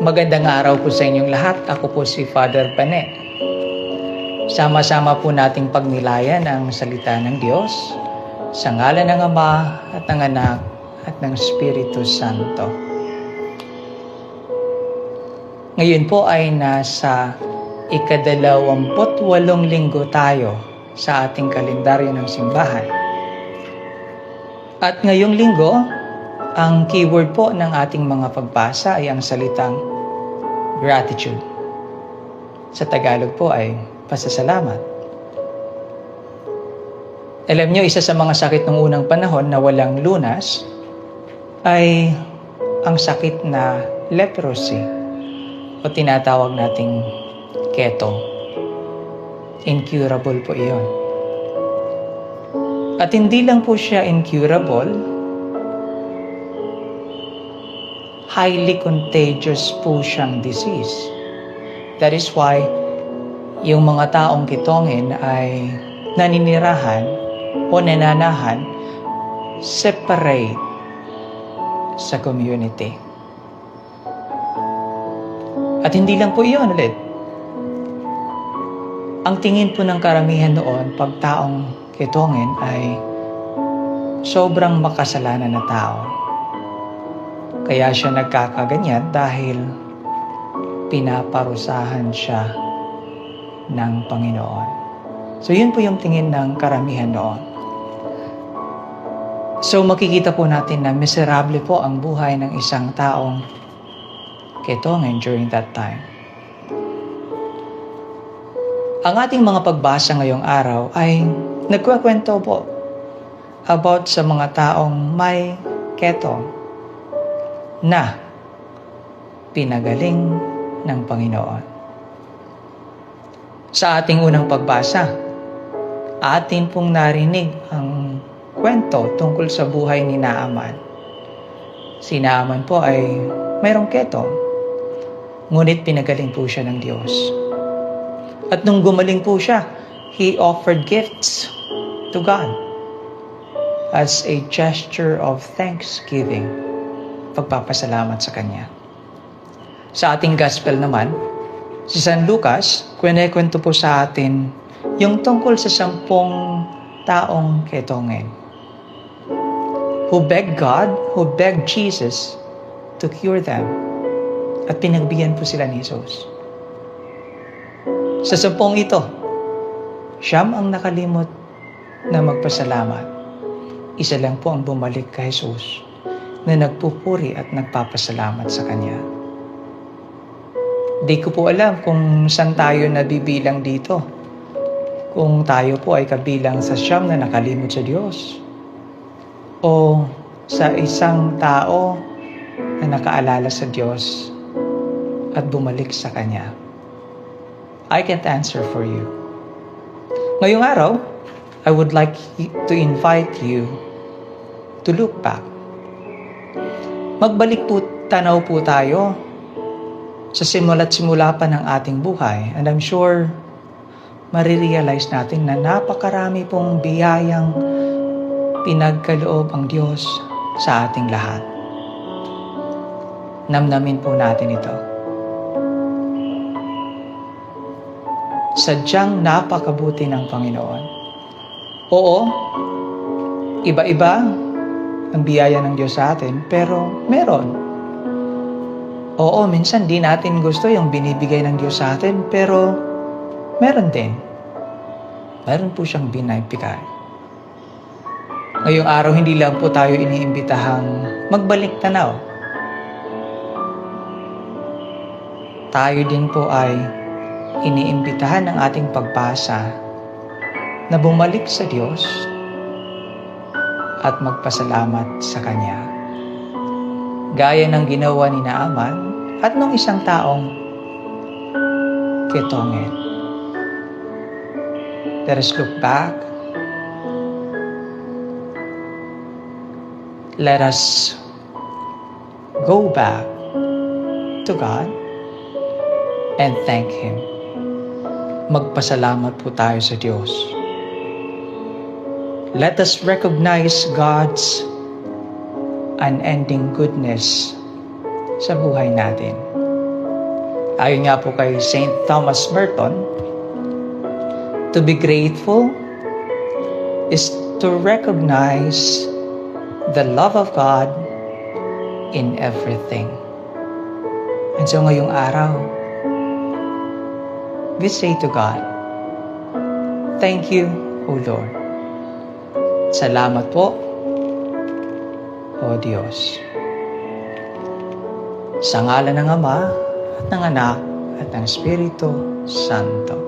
Magandang araw po sa inyong lahat. Ako po si Father Pane. Sama-sama po nating pagnilayan ang salita ng Diyos sa ngalan ng Ama at ng Anak at ng Espiritu Santo. Ngayon po ay nasa ika-28 linggo tayo sa ating kalendaryo ng simbahan. At ngayong linggo, ang keyword po ng ating mga pagbasa ay ang salitang gratitude. Sa Tagalog po ay pasasalamat. Alam nyo, isa sa mga sakit ng unang panahon na walang lunas ay ang sakit na leprosy o tinatawag nating keto. Incurable po iyon. At hindi lang po siya incurable, highly contagious po siyang disease. That is why yung mga taong kitongin ay naninirahan o nananahan separate sa community. At hindi lang po iyon ulit. Ang tingin po ng karamihan noon pag taong kitongin ay sobrang makasalanan na tao. Kaya siya nagkakaganyan dahil pinaparusahan siya ng Panginoon. So yun po yung tingin ng karamihan noon. So makikita po natin na miserable po ang buhay ng isang taong kitongin during that time. Ang ating mga pagbasa ngayong araw ay nagkukwento po about sa mga taong may keto na pinagaling ng Panginoon. Sa ating unang pagbasa, atin pong narinig ang kwento tungkol sa buhay ni Naaman. Si Naaman po ay mayroong keto, ngunit pinagaling po siya ng Diyos. At nung gumaling po siya, he offered gifts to God as a gesture of thanksgiving, pagpapasalamat sa Kanya. Sa ating gospel naman, si San Lucas, kwento po sa atin yung tungkol sa 10 taong kitongin who begged Jesus to cure them. At pinagbigyan po sila ni Jesus. Sa 10 ito, 9 ang nakalimot na magpasalamat. Isa lang po ang bumalik kay Jesus na nagpupuri at nagpapasalamat sa Kanya. Di ko po alam kung saan tayo nabibilang dito. Kung tayo po ay kabilang sa 9 na nakalimot sa Diyos o sa isang tao na nakaalala sa Diyos at bumalik sa Kanya. I can't answer for you. Ngayong araw, I would like to invite you to look back. Magbalik po, tanaw po tayo sa simula pa ng ating buhay. And I'm sure marirealize natin na napakarami pong biyayang pinagkaloob ang Diyos sa ating lahat. Namnamin po natin ito. Sadyang napakabuti ng Panginoon. Oo, iba-iba ang biyaya ng Diyos sa atin, pero meron. Oo, minsan di natin gusto yung binibigay ng Diyos sa atin, pero meron din. Meron po siyang binibigay. Ngayong araw, hindi lang po tayo iniimbitahang magbalik tanaw. Tayo din po ay iniimbitahan ng ating pagbasa na bumalik sa Diyos at magpasalamat sa Kanya. Gaya ng ginawa ni Naaman at nung isang taong kitongin. Let us look back. Let us go back to God and thank Him. Magpasalamat po tayo sa Diyos. Let us recognize God's unending goodness sa buhay natin. Ayon nga po kay St. Thomas Merton, to be grateful is to recognize the love of God in everything. And so ngayong araw, we say to God, thank you, O Lord. Salamat po, O Diyos. Sa ngalan ng Ama, at ng Anak, at ng Espiritu Santo.